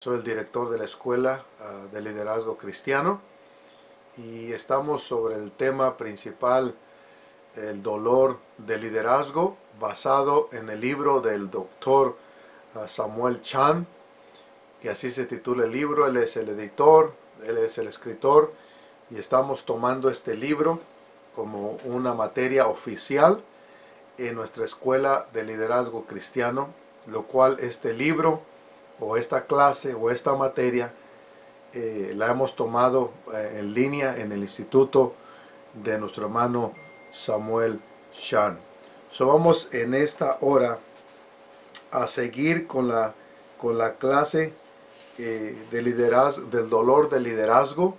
Soy el director de la Escuela de Liderazgo Cristiano y estamos sobre el tema principal, el dolor de liderazgo, basado en el libro del doctor Samuel Chan, que así se titula el libro. Él es el editor, él es el escritor, y estamos tomando este libro como una materia oficial en nuestra Escuela de Liderazgo Cristiano, lo cual este libro o esta clase o esta materia la hemos tomado en línea en el instituto de nuestro hermano Samuel Chan. Vamos en esta hora a seguir con la clase de liderazgo, del dolor del liderazgo,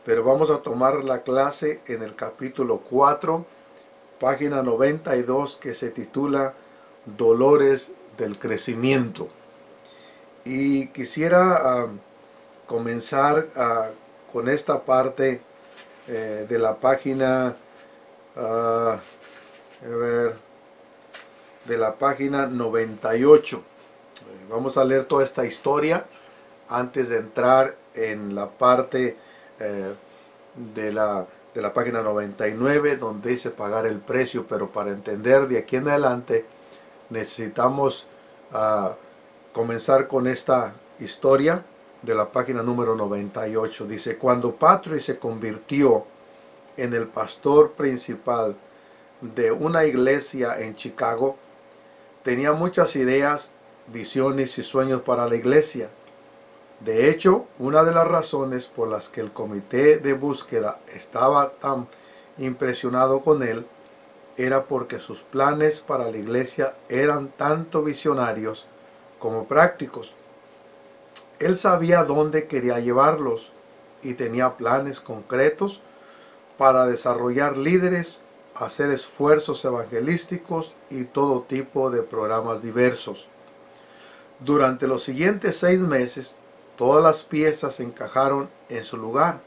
pero vamos a tomar la clase en el capítulo 4, página 92, que se titula Dolores del Crecimiento. Y quisiera comenzar con esta parte de la página de la página 98. Vamos a leer toda esta historia antes de entrar en la parte de la página 99, donde dice pagar el precio. Pero para entender de aquí en adelante necesitamos comenzar con esta historia de la página número 98. Dice: cuando Patrick se convirtió en el pastor principal de una iglesia en Chicago, tenía muchas ideas, visiones y sueños para la iglesia. De hecho, una de las razones por las que el comité de búsqueda estaba tan impresionado con él era porque sus planes para la iglesia eran tanto visionarios como prácticos. Él sabía dónde quería llevarlos y tenía planes concretos para desarrollar líderes, hacer esfuerzos evangelísticos y todo tipo de programas diversos. Durante los siguientes 6 meses, todas las piezas se encajaron en su lugar.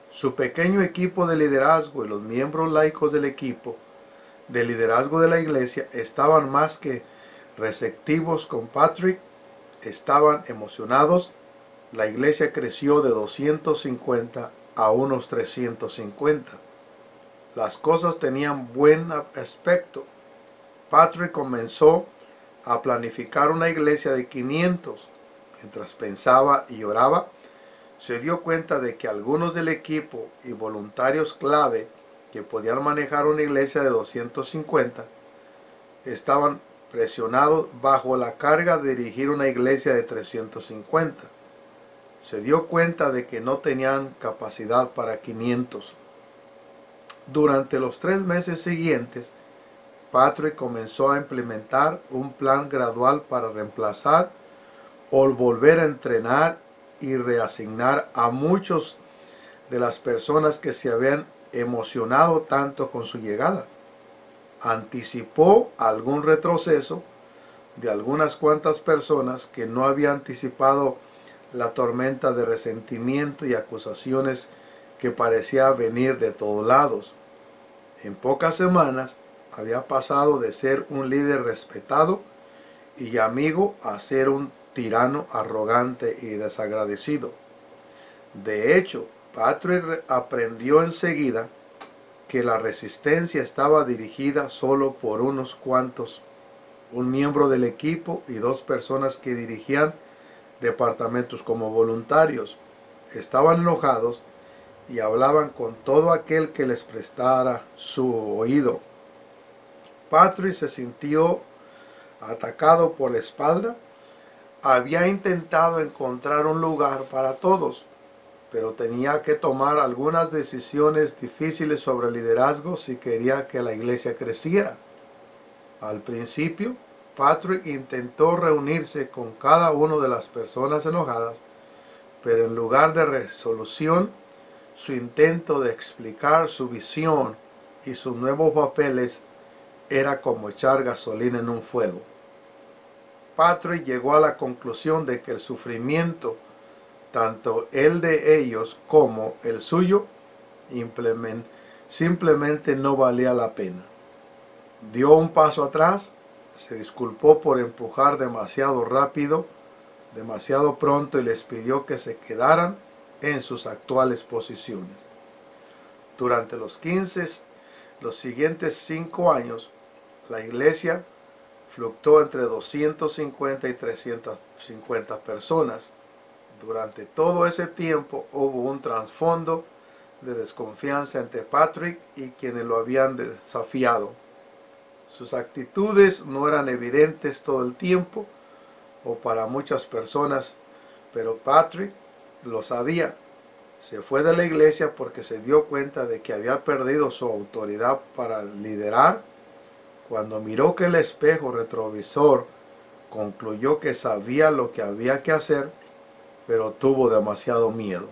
Su pequeño equipo de liderazgo y los miembros laicos del equipo de liderazgo de la iglesia estaban más que receptivos con Patrick, estaban emocionados. La iglesia creció de 250 a unos 350. Las cosas tenían buen aspecto. Patrick comenzó a planificar una iglesia de 500. Mientras pensaba y oraba, se dio cuenta de que algunos del equipo y voluntarios clave que podían manejar una iglesia de 250 estaban presionados bajo la carga de dirigir una iglesia de 350. Se dio cuenta de que no tenían capacidad para 500. Durante los 3 meses siguientes, Patrick comenzó a implementar un plan gradual para reemplazar o volver a entrenar y reasignar a muchos de las personas que se habían emocionado tanto con su llegada. Anticipó algún retroceso de algunas cuantas personas que no habían anticipado la tormenta de resentimiento y acusaciones que parecía venir de todos lados. En pocas semanas había pasado de ser un líder respetado y amigo a ser un tirano arrogante y desagradecido. De hecho, Patrick aprendió enseguida que la resistencia estaba dirigida solo por unos cuantos, un miembro del equipo y 2 personas que dirigían departamentos como voluntarios. Estaban enojados y hablaban con todo aquel que les prestara su oído. Patrick se sintió atacado por la espalda. Había intentado encontrar un lugar para todos, pero tenía que tomar algunas decisiones difíciles sobre liderazgo si quería que la iglesia creciera. Al principio, Patrick intentó reunirse con cada una de las personas enojadas, pero en lugar de resolución, su intento de explicar su visión y sus nuevos papeles era como echar gasolina en un fuego. Patrick llegó a la conclusión de que el sufrimiento, tanto el de ellos como el suyo, simplemente no valía la pena. Dio un paso atrás, se disculpó por empujar demasiado rápido demasiado pronto y les pidió que se quedaran en sus actuales posiciones. Durante los siguientes 5 años, la iglesia fluctuó entre 250 y 350 personas. Durante todo ese tiempo hubo un trasfondo de desconfianza entre Patrick y quienes lo habían desafiado. Sus actitudes no eran evidentes todo el tiempo o para muchas personas, pero Patrick lo sabía. Se fue de la iglesia porque se dio cuenta de que había perdido su autoridad para liderar. Cuando miró que el espejo retrovisor concluyó que sabía lo que había que hacer, pero tuvo demasiado miedo.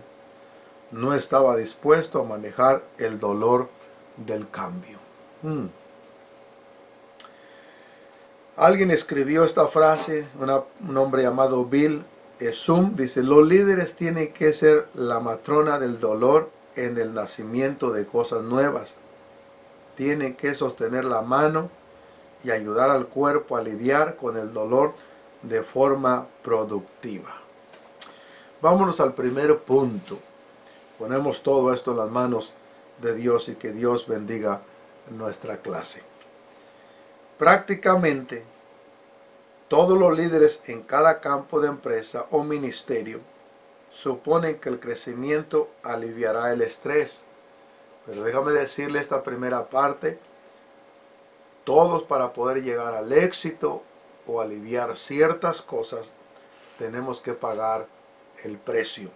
No estaba dispuesto a manejar el dolor del cambio. Alguien escribió esta frase, un hombre llamado Bill Esum, dice: los líderes tienen que ser la matrona del dolor en el nacimiento de cosas nuevas. Tienen que sostener la mano y ayudar al cuerpo a lidiar con el dolor de forma productiva. Vámonos al primer punto. Ponemos todo esto en las manos de Dios y que Dios bendiga nuestra clase. Prácticamente todos los líderes en cada campo de empresa o ministerio suponen que el crecimiento aliviará el estrés. Pero déjame decirle esta primera parte: todos, para poder llegar al éxito o aliviar ciertas cosas, tenemos que pagar el precio.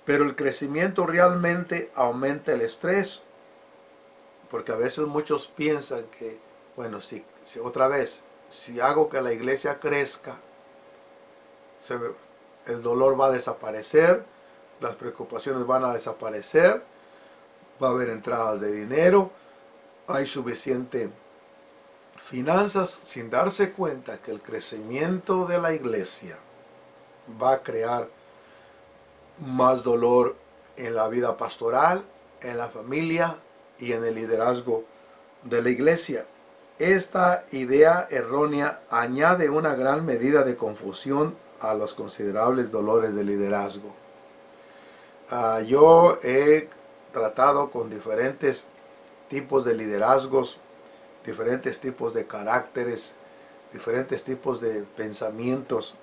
Pero el crecimiento realmente aumenta el estrés, porque a veces muchos piensan que, bueno, si hago que la iglesia crezca, el dolor va a desaparecer, las preocupaciones van a desaparecer, va a haber entradas de dinero, hay suficiente finanzas, sin darse cuenta que el crecimiento de la iglesia va a crear más dolor en la vida pastoral, en la familia y en el liderazgo de la iglesia. Esta idea errónea añade una gran medida de confusión a los considerables dolores de liderazgo. Yo he tratado con diferentes tipos de liderazgos, diferentes tipos de caracteres, diferentes tipos de pensamientos,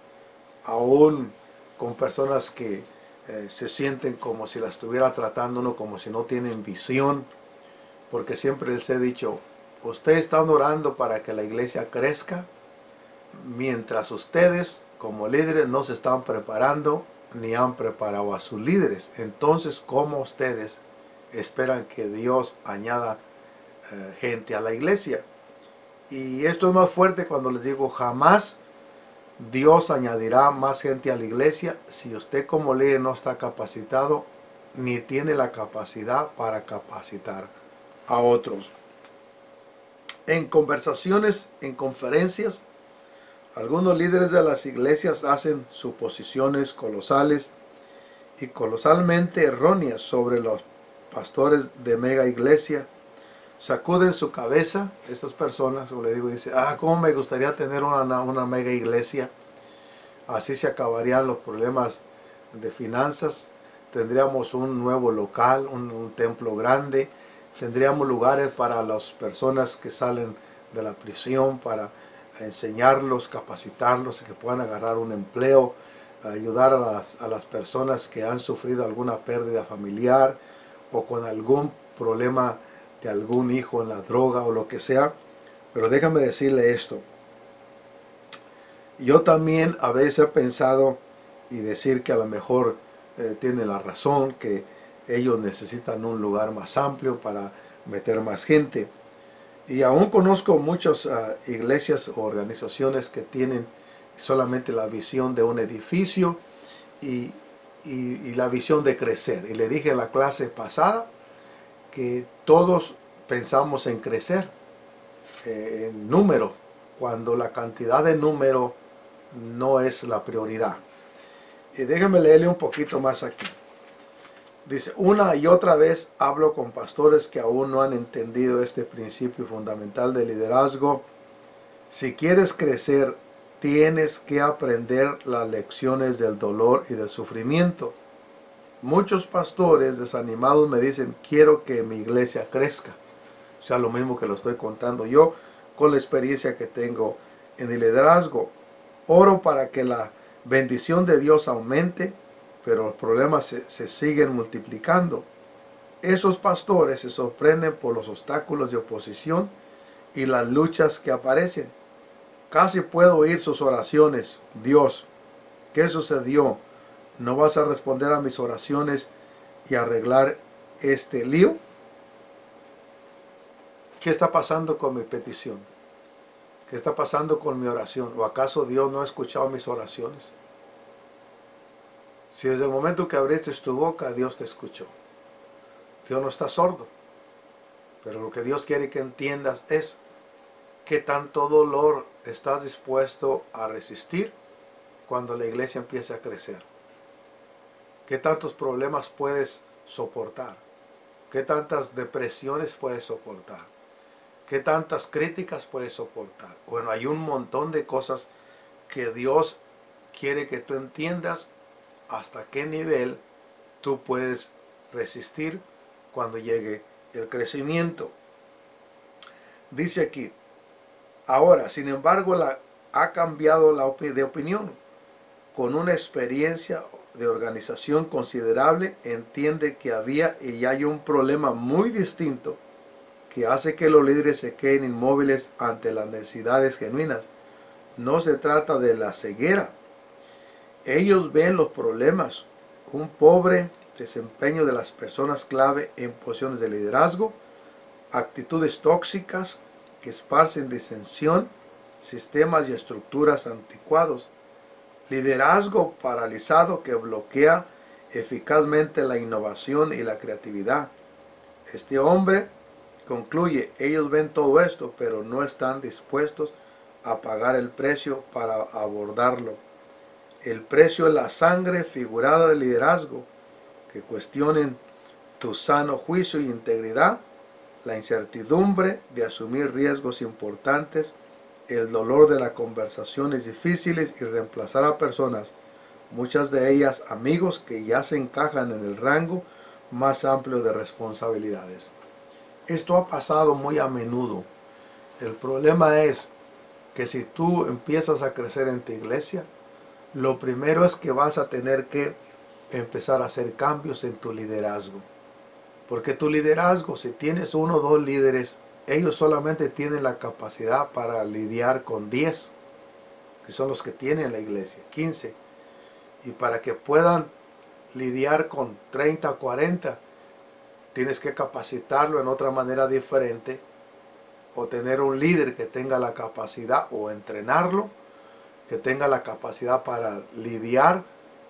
aún con personas que se sienten como si la estuviera tratando uno como si no tienen visión, porque siempre les he dicho: ustedes están orando para que la iglesia crezca, mientras ustedes como líderes no se están preparando ni han preparado a sus líderes. Entonces, ¿cómo ustedes esperan que Dios añada gente a la iglesia? Y esto es más fuerte cuando les digo: jamás Dios añadirá más gente a la iglesia si usted como líder no está capacitado ni tiene la capacidad para capacitar a otros. En conversaciones, en conferencias, algunos líderes de las iglesias hacen suposiciones colosales y colosalmente erróneas sobre los pastores de mega iglesia. Sacuden su cabeza estas personas, como le digo, y dicen: cómo me gustaría tener una mega iglesia. Así se acabarían los problemas de finanzas, tendríamos un nuevo local, un templo grande, tendríamos lugares para las personas que salen de la prisión, para enseñarlos, capacitarlos, que puedan agarrar un empleo, ayudar a las personas que han sufrido alguna pérdida familiar o con algún problema de algún hijo en la droga o lo que sea. Pero déjame decirle esto: yo también a veces he pensado y decir que a lo mejor tiene la razón, que ellos necesitan un lugar más amplio para meter más gente. Y aún conozco muchas iglesias o organizaciones que tienen solamente la visión de un edificio y la visión de crecer. Y le dije en la clase pasada que todos pensamos en crecer en número, cuando la cantidad de número no es la prioridad. Y déjenme leerle un poquito más aquí. Dice: una y otra vez hablo con pastores que aún no han entendido este principio fundamental de liderazgo. Si quieres crecer tienes que aprender las lecciones del dolor y del sufrimiento. Muchos pastores desanimados me dicen, quiero que mi iglesia crezca. O sea, lo mismo que lo estoy contando yo con la experiencia que tengo en el liderazgo. Oro para que la bendición de Dios aumente, pero los problemas se siguen multiplicando. Esos pastores se sorprenden por los obstáculos de oposición y las luchas que aparecen. Casi puedo oír sus oraciones. Dios, ¿qué sucedió? ¿No vas a responder a mis oraciones y arreglar este lío? ¿Qué está pasando con mi petición? ¿Qué está pasando con mi oración? ¿O acaso Dios no ha escuchado mis oraciones? Si desde el momento que abriste tu boca, Dios te escuchó. Dios no está sordo. Pero lo que Dios quiere que entiendas es qué tanto dolor estás dispuesto a resistir cuando la iglesia empiece a crecer. ¿Qué tantos problemas puedes soportar? ¿Qué tantas depresiones puedes soportar? ¿Qué tantas críticas puedes soportar? Bueno, hay un montón de cosas que Dios quiere que tú entiendas hasta qué nivel tú puedes resistir cuando llegue el crecimiento. Dice aquí, ahora, sin embargo, ha cambiado de opinión. Con una experiencia de organización considerable, entiende que había y hay un problema muy distinto que hace que los líderes se queden inmóviles ante las necesidades genuinas. No se trata de la ceguera. Ellos ven los problemas, un pobre desempeño de las personas clave en posiciones de liderazgo, actitudes tóxicas que esparcen disensión, sistemas y estructuras anticuados, liderazgo paralizado que bloquea eficazmente la innovación y la creatividad. Este hombre concluye, ellos ven todo esto, pero no están dispuestos a pagar el precio para abordarlo. El precio es la sangre figurada del liderazgo, que cuestionen tu sano juicio y integridad, la incertidumbre de asumir riesgos importantes, el dolor de las conversaciones difíciles y reemplazar a personas, muchas de ellas amigos que ya se encajan en el rango más amplio de responsabilidades. Esto ha pasado muy a menudo. El problema es que si tú empiezas a crecer en tu iglesia, lo primero es que vas a tener que empezar a hacer cambios en tu liderazgo. Porque tu liderazgo, si tienes 1 o 2 líderes, ellos solamente tienen la capacidad para lidiar con 10, que son los que tienen la iglesia, 15. Y para que puedan lidiar con 30 o 40, tienes que capacitarlo en otra manera diferente, o tener un líder que tenga la capacidad, o entrenarlo, que tenga la capacidad para lidiar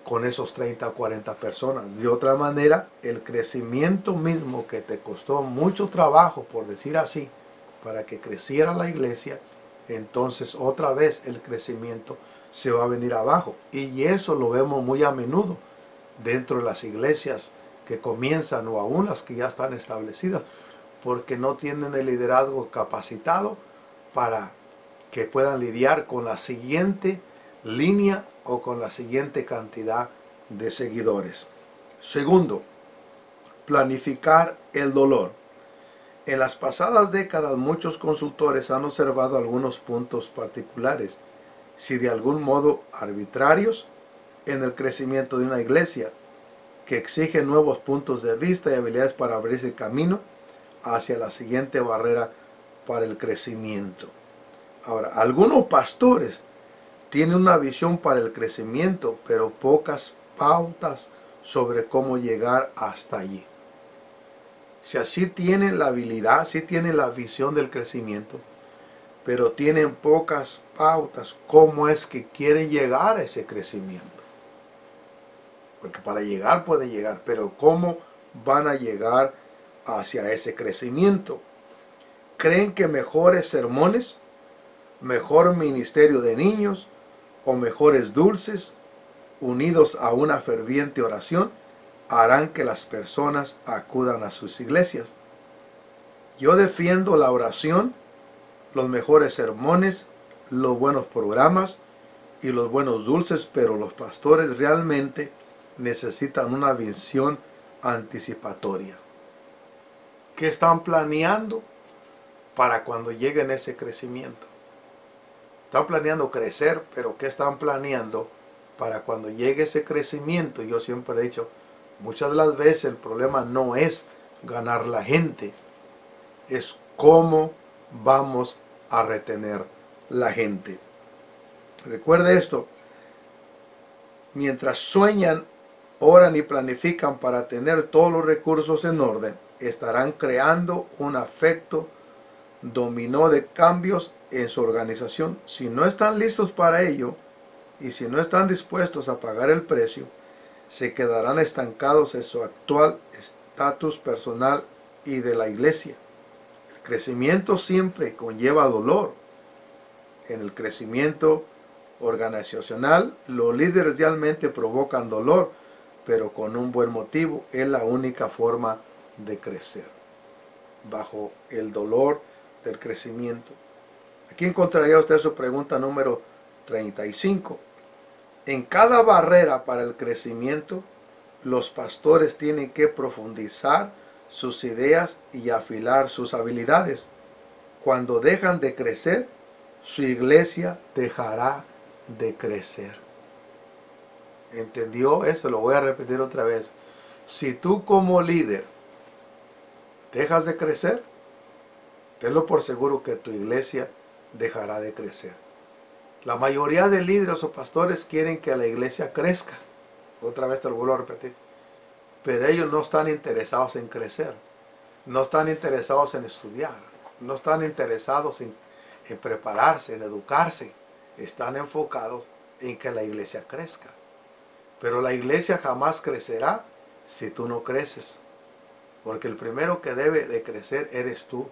con esos 30 o 40 personas. De otra manera, el crecimiento mismo que te costó mucho trabajo, por decir así, para que creciera la iglesia, entonces otra vez el crecimiento se va a venir abajo. Y eso lo vemos muy a menudo dentro de las iglesias que comienzan, o aún las que ya están establecidas, porque no tienen el liderazgo capacitado para que puedan lidiar con la siguiente línea o con la siguiente cantidad de seguidores. Segundo, planificar el dolor. En las pasadas décadas muchos consultores han observado algunos puntos particulares, si de algún modo arbitrarios, en el crecimiento de una iglesia, que exigen nuevos puntos de vista y habilidades para abrirse camino hacia la siguiente barrera para el crecimiento. Ahora, algunos pastores tienen una visión para el crecimiento, pero pocas pautas sobre cómo llegar hasta allí. Si así tienen la habilidad, sí tienen la visión del crecimiento, pero tienen pocas pautas cómo es que quieren llegar a ese crecimiento. Porque para llegar puede llegar, pero ¿cómo van a llegar hacia ese crecimiento? ¿Creen que mejores sermones, mejor ministerio de niños o mejores dulces, unidos a una ferviente oración, harán que las personas acudan a sus iglesias? Yo defiendo la oración, los mejores sermones, los buenos programas y los buenos dulces, pero los pastores realmente necesitan una visión anticipatoria. ¿Qué están planeando para cuando lleguen ese crecimiento? Están planeando crecer, pero ¿qué están planeando para cuando llegue ese crecimiento? Yo siempre he dicho, muchas de las veces el problema no es ganar la gente, es cómo vamos a retener la gente. Recuerde esto, mientras sueñan, oran y planifican para tener todos los recursos en orden, estarán creando un efecto dominó de cambios en su organización. Si no están listos para ello y si no están dispuestos a pagar el precio, se quedarán estancados en su actual estatus personal y de la iglesia. El crecimiento siempre conlleva dolor. En el crecimiento organizacional, los líderes realmente provocan dolor, pero con un buen motivo. Es la única forma de crecer, bajo el dolor del crecimiento. Aquí encontraría usted su pregunta número 35. En cada barrera para el crecimiento, los pastores tienen que profundizar sus ideas y afilar sus habilidades. Cuando dejan de crecer, su iglesia dejará de crecer. ¿Entendió eso? Lo voy a repetir otra vez. Si tú como líder dejas de crecer, tenlo por seguro que tu iglesia dejará de crecer. La mayoría de líderes o pastores quieren que la iglesia crezca. Otra vez te lo vuelvo a repetir. Pero ellos no están interesados en crecer. No están interesados en estudiar. No están interesados en prepararse, en educarse. Están enfocados en que la iglesia crezca. Pero la iglesia jamás crecerá si tú no creces. Porque el primero que debe de crecer eres tú.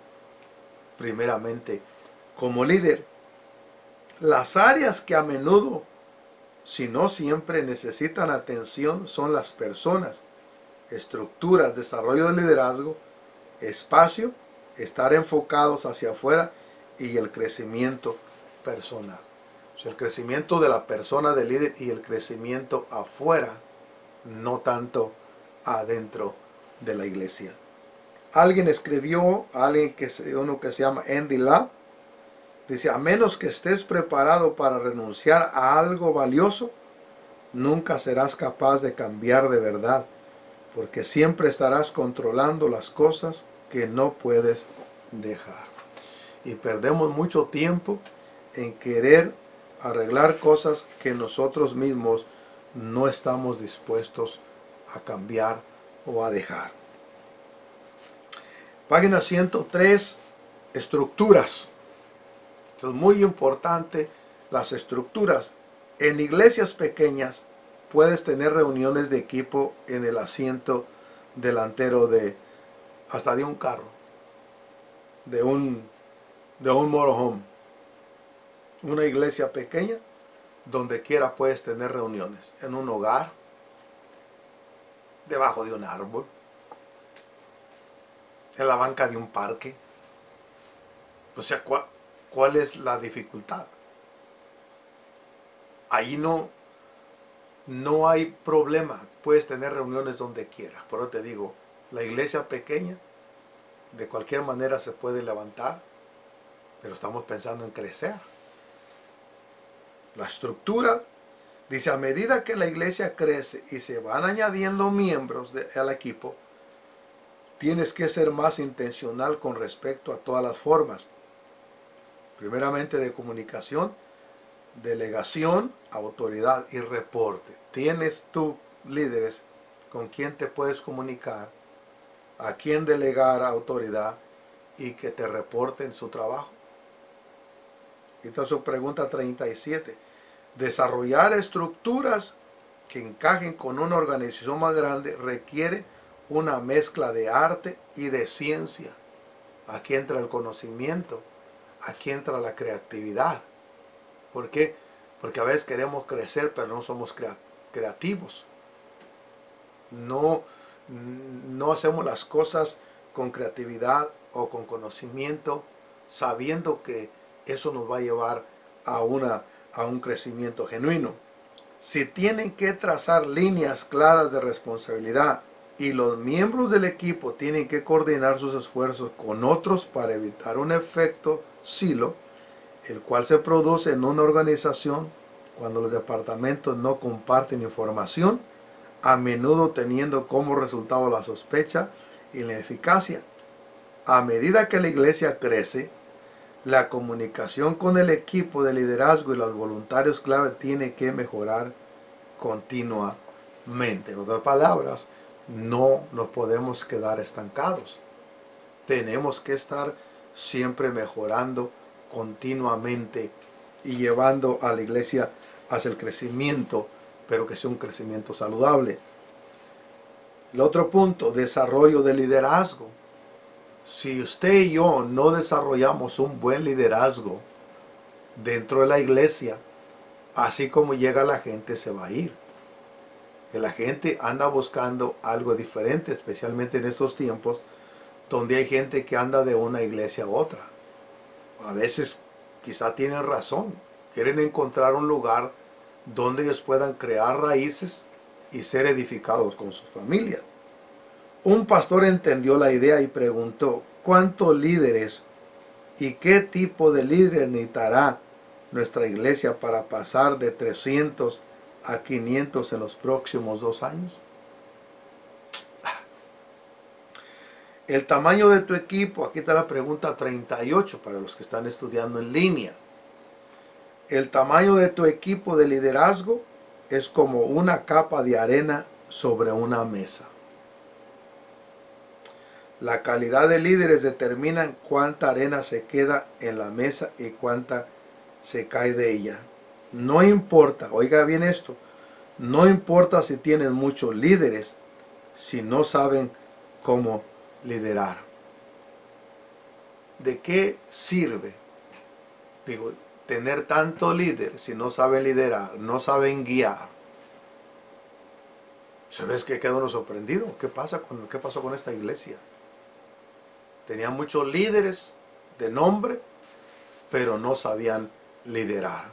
Primeramente, como líder. Las áreas que a menudo, si no siempre, necesitan atención son las personas, estructuras, desarrollo de liderazgo, espacio, estar enfocados hacia afuera y el crecimiento personal. O sea, el crecimiento de la persona del líder y el crecimiento afuera, no tanto adentro de la iglesia. Alguien escribió, uno que se llama Andy Lau, dice, a menos que estés preparado para renunciar a algo valioso, nunca serás capaz de cambiar de verdad, porque siempre estarás controlando las cosas que no puedes dejar. Y perdemos mucho tiempo en querer arreglar cosas que nosotros mismos no estamos dispuestos a cambiar o a dejar. Página 103, estructuras. Esto es muy importante, las estructuras. En iglesias pequeñas puedes tener reuniones de equipo en el asiento delantero hasta de un carro, de un motorhome. Una iglesia pequeña, donde quiera puedes tener reuniones. En un hogar, debajo de un árbol, en la banca de un parque. O sea, ¿cuál es la dificultad? Ahí no hay problema. Puedes tener reuniones donde quieras. Pero te digo, la iglesia pequeña de cualquier manera se puede levantar, pero estamos pensando en crecer. La estructura, dice, a medida que la iglesia crece y se van añadiendo miembros al equipo, tienes que ser más intencional con respecto a todas las formas. Primeramente de comunicación, delegación, autoridad y reporte. Tienes tú líderes con quien te puedes comunicar, a quien delegar autoridad y que te reporten su trabajo. Esta es su pregunta 37. Desarrollar estructuras que encajen con una organización más grande requiere una mezcla de arte y de ciencia. Aquí entra el conocimiento, aquí entra la creatividad. ¿Por qué? Porque a veces queremos crecer, pero no somos creativos. No hacemos las cosas con creatividad o con conocimiento, sabiendo que eso nos va a llevar a a un crecimiento genuino. Si tienen que trazar líneas claras de responsabilidad y los miembros del equipo tienen que coordinar sus esfuerzos con otros para evitar un efecto silo, el cual se produce en una organización cuando los departamentos no comparten información, a menudo teniendo como resultado la sospecha y la ineficacia. A medida que la iglesia crece, la comunicación con el equipo de liderazgo y los voluntarios clave tiene que mejorar continuamente. En otras palabras, no nos podemos quedar estancados. Tenemos que estar siempre mejorando continuamente y llevando a la iglesia hacia el crecimiento, pero que sea un crecimiento saludable. El otro punto, desarrollo de liderazgo. Si usted y yo no desarrollamos un buen liderazgo dentro de la iglesia, así como llega la gente se va a ir. Que la gente anda buscando algo diferente, especialmente en estos tiempos donde hay gente que anda de una iglesia a otra. A veces quizá tienen razón, quieren encontrar un lugar donde ellos puedan crear raíces y ser edificados con sus familias. Un pastor entendió la idea y preguntó, ¿cuántos líderes y qué tipo de líderes necesitará nuestra iglesia para pasar de 300 a 500 en los próximos 2 años? El tamaño de tu equipo, aquí está la pregunta 38 para los que están estudiando en línea. El tamaño de tu equipo de liderazgo es como una capa de arena sobre una mesa. La calidad de líderes determina cuánta arena se queda en la mesa y cuánta se cae de ella. No importa, oiga bien esto, no importa si tienen muchos líderes, si no saben cómo liderar. ¿De qué sirve, tener tanto líder si no saben liderar, no saben guiar? ¿Sabes qué? Queda uno sorprendido. ¿Qué pasó con esta iglesia? Tenían muchos líderes de nombre, pero no sabían liderar.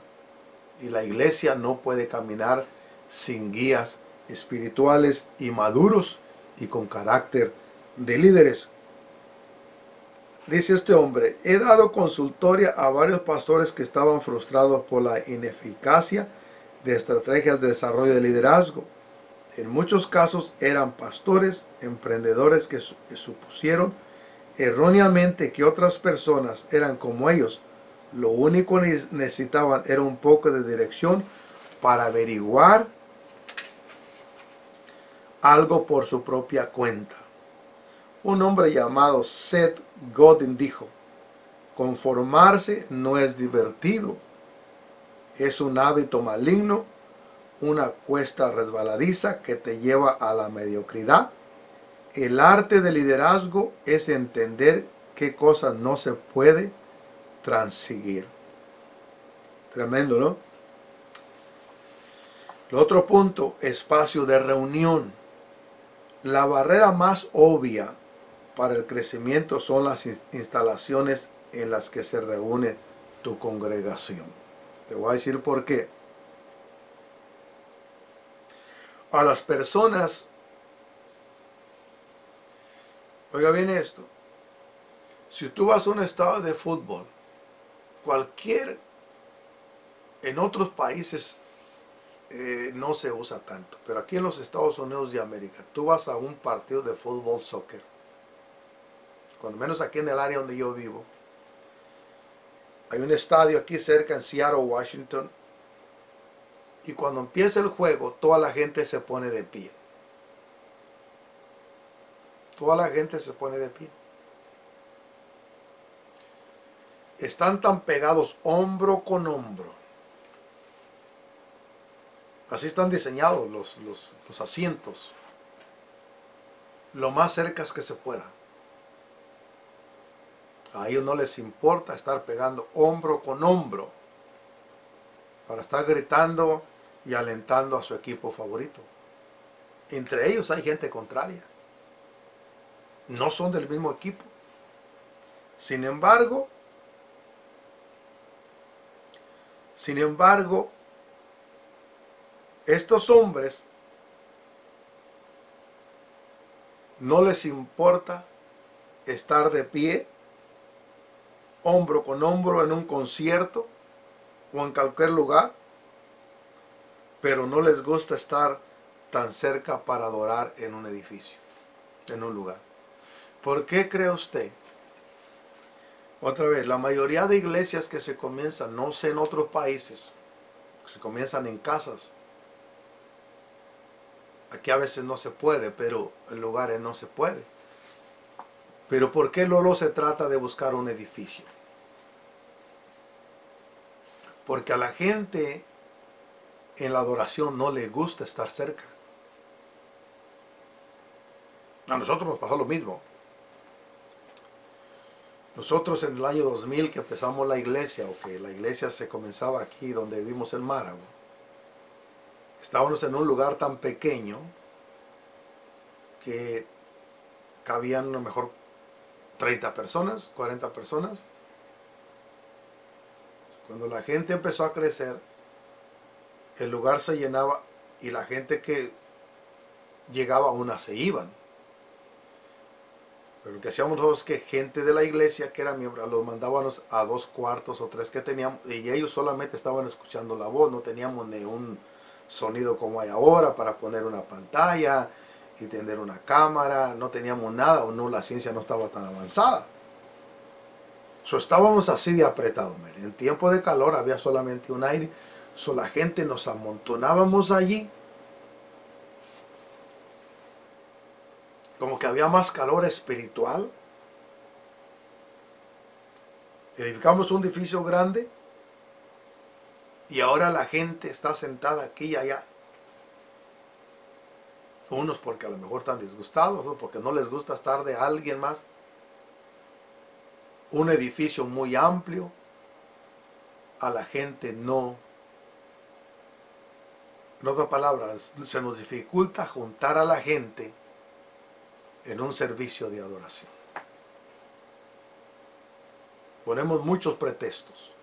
Y la iglesia no puede caminar sin guías espirituales y maduros y con carácter de líderes. Dice este hombre, he dado consultoria a varios pastores que estaban frustrados por la ineficacia de estrategias de desarrollo de liderazgo. En muchos casos eran pastores, emprendedores que supusieron erróneamente que otras personas eran como ellos. Lo único que necesitaban era un poco de dirección para averiguar algo por su propia cuenta. Un hombre llamado Seth Godin dijo, conformarse no es divertido, es un hábito maligno, una cuesta resbaladiza que te lleva a la mediocridad. El arte del liderazgo es entender qué cosas no se puede transigir. Tremendo, ¿no? El otro punto, espacio de reunión. La barrera más obvia para el crecimiento son las instalaciones en las que se reúne tu congregación. Te voy a decir por qué. A las personas, oiga bien esto, si tú vas a un estadio de fútbol, en otros países no se usa tanto, pero aquí en los Estados Unidos de América, tú vas a un partido de fútbol, soccer, cuando menos aquí en el área donde yo vivo, hay un estadio aquí cerca en Seattle, Washington, y cuando empieza el juego, toda la gente se pone de pie. Toda la gente se pone de pie. Están tan pegados hombro con hombro. Así están diseñados los asientos. Lo más cerca que se pueda. A ellos no les importa estar pegando hombro con hombro para estar gritando y alentando a su equipo favorito. Entre ellos hay gente contraria. No son del mismo equipo. Sin embargo, Sin embargo, estos hombres no les importa estar de pie, hombro con hombro en un concierto o en cualquier lugar, pero no les gusta estar tan cerca para adorar en un edificio, en un lugar. ¿Por qué cree usted? Otra vez, la mayoría de iglesias que se comienzan, no sé en otros países, se comienzan en casas. Aquí a veces no se puede, pero en lugares no se puede. Pero ¿por qué Lolo se trata de buscar un edificio? Porque a la gente en la adoración no le gusta estar cerca. A nosotros nos pasó lo mismo. Nosotros en el año 2000 que empezamos la iglesia, o que la iglesia se comenzaba aquí donde vivimos en Maragua, estábamos en un lugar tan pequeño que cabían a lo mejor 30 personas, 40 personas. Cuando la gente empezó a crecer, el lugar se llenaba y la gente que llegaba unas se iban. Pero lo que hacíamos nosotros es que gente de la iglesia que era miembro, los mandábamos a 2 cuartos o 3 que teníamos y ellos solamente estaban escuchando la voz, no teníamos ni un sonido como hay ahora para poner una pantalla y tener una cámara, no teníamos nada, o no, la ciencia no estaba tan avanzada. Estábamos así de apretados. En tiempo de calor había solamente un aire, la gente nos amontonábamos allí, como que había más calor espiritual. Edificamos un edificio grande y ahora la gente está sentada aquí y allá. Unos porque a lo mejor están disgustados, otros porque no les gusta estar de alguien más. Un edificio muy amplio, a la gente no, en otras palabras, se nos dificulta juntar a la gente en un servicio de adoración. Ponemos muchos pretextos.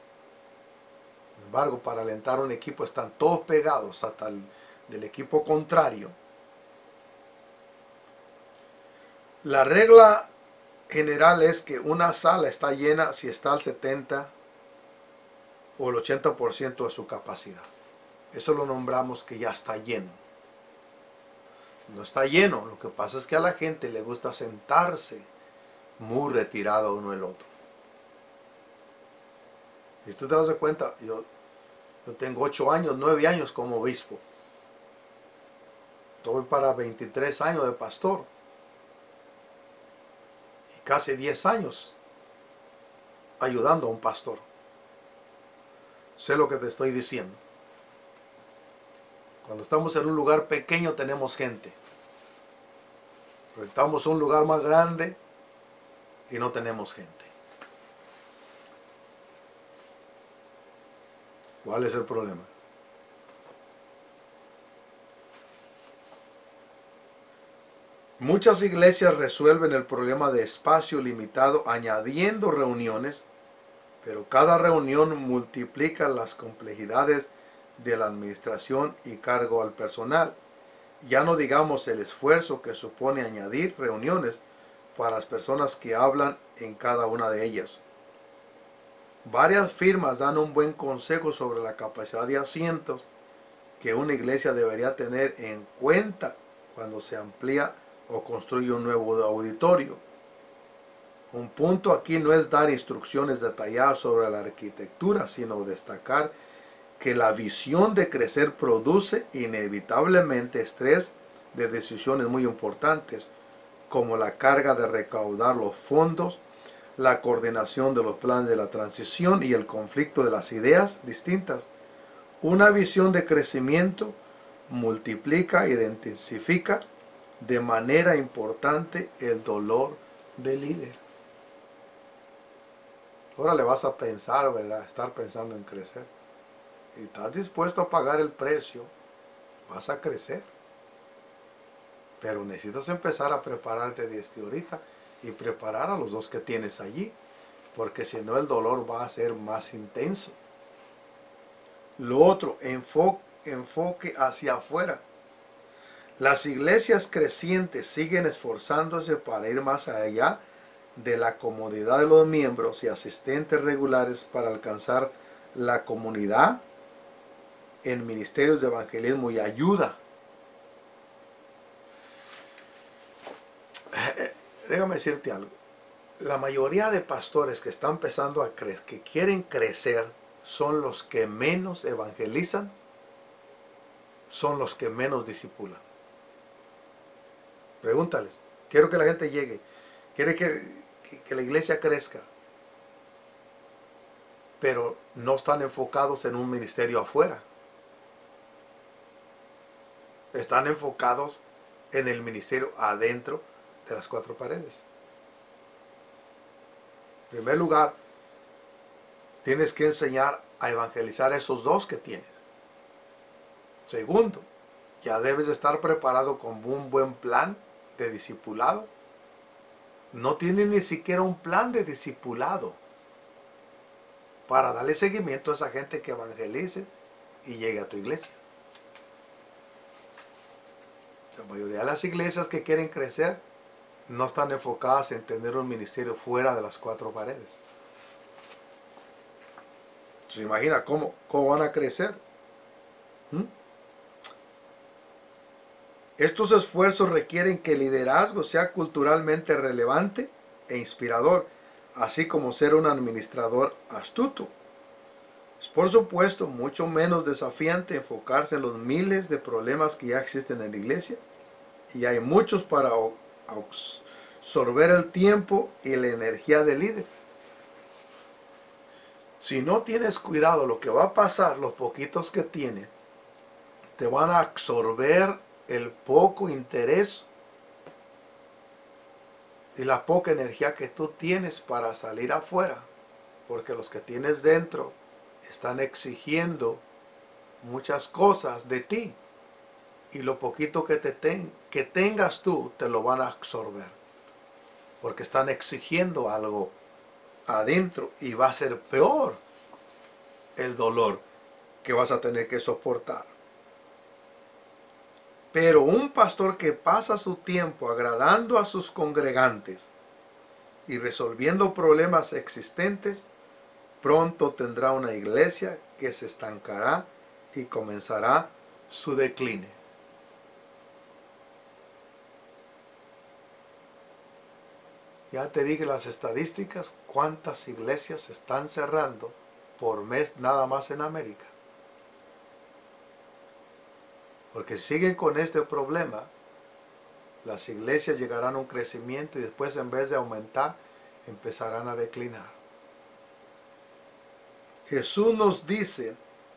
Sin embargo, para alentar a un equipo están todos pegados hasta el del equipo contrario. La regla general es que una sala está llena si está al 70 o el 80% de su capacidad. Eso lo nombramos que ya está lleno. No está lleno, lo que pasa es que a la gente le gusta sentarse muy retirado uno del otro. Y tú te das cuenta, yo tengo 8 años, 9 años como obispo. Estoy para 23 años de pastor. Y casi 10 años ayudando a un pastor. Sé lo que te estoy diciendo. Cuando estamos en un lugar pequeño tenemos gente. Pero estamos en un lugar más grande y no tenemos gente. ¿Cuál es el problema? Muchas iglesias resuelven el problema de espacio limitado añadiendo reuniones, pero cada reunión multiplica las complejidades de la administración y cargo al personal. Ya no digamos el esfuerzo que supone añadir reuniones para las personas que hablan en cada una de ellas. Varias firmas dan un buen consejo sobre la capacidad de asientos que una iglesia debería tener en cuenta cuando se amplía o construye un nuevo auditorio. Un punto aquí no es dar instrucciones detalladas sobre la arquitectura, sino destacar que la visión de crecer produce inevitablemente estrés de decisiones muy importantes, como la carga de recaudar los fondos, la coordinación de los planes de la transición y el conflicto de las ideas distintas. Una visión de crecimiento multiplica e intensifica de manera importante el dolor del líder. Ahora le vas a pensar, ¿verdad? Estar pensando en crecer. Y estás dispuesto a pagar el precio, vas a crecer. Pero necesitas empezar a prepararte desde ahorita y preparar a los dos que tienes allí, porque si no el dolor va a ser más intenso. Lo otro, enfoque hacia afuera. Las iglesias crecientes siguen esforzándose para ir más allá de la comodidad de los miembros y asistentes regulares para alcanzar la comunidad en ministerios de evangelismo y ayuda. Déjame decirte algo. La mayoría de pastores que están empezando a crecer, que quieren crecer, son los que menos evangelizan, son los que menos discipulan. Pregúntales. Quiero que la gente llegue. Quiere que la iglesia crezca. Pero no están enfocados en un ministerio afuera. Están enfocados en el ministerio adentro de las cuatro paredes. En primer lugar, tienes que enseñar a evangelizar a esos dos que tienes. Segundo, ya debes estar preparado con un buen plan de discipulado. No tienes ni siquiera un plan de discipulado para darle seguimiento a esa gente que evangelice y llegue a tu iglesia. La mayoría de las iglesias que quieren crecer no están enfocadas en tener un ministerio fuera de las cuatro paredes. ¿Se imagina cómo van a crecer? Estos esfuerzos requieren que el liderazgo sea culturalmente relevante e inspirador, así como ser un administrador astuto. Es por supuesto mucho menos desafiante enfocarse en los miles de problemas que ya existen en la iglesia, y hay muchos para absorber el tiempo y la energía del líder. Si no tienes cuidado, lo que va a pasar, los poquitos que tienes, te van a absorber el poco interés y la poca energía que tú tienes para salir afuera, porque los que tienes dentro están exigiendo muchas cosas de ti, y lo poquito que tengas tú te lo van a absorber, porque están exigiendo algo adentro, y va a ser peor el dolor que vas a tener que soportar. Pero un pastor que pasa su tiempo agradando a sus congregantes y resolviendo problemas existentes, pronto tendrá una iglesia que se estancará y comenzará su decline. Ya te dije las estadísticas, cuántas iglesias se están cerrando por mes nada más en América. Porque si siguen con este problema, las iglesias llegarán a un crecimiento y después, en vez de aumentar, empezarán a declinar. Jesús nos dice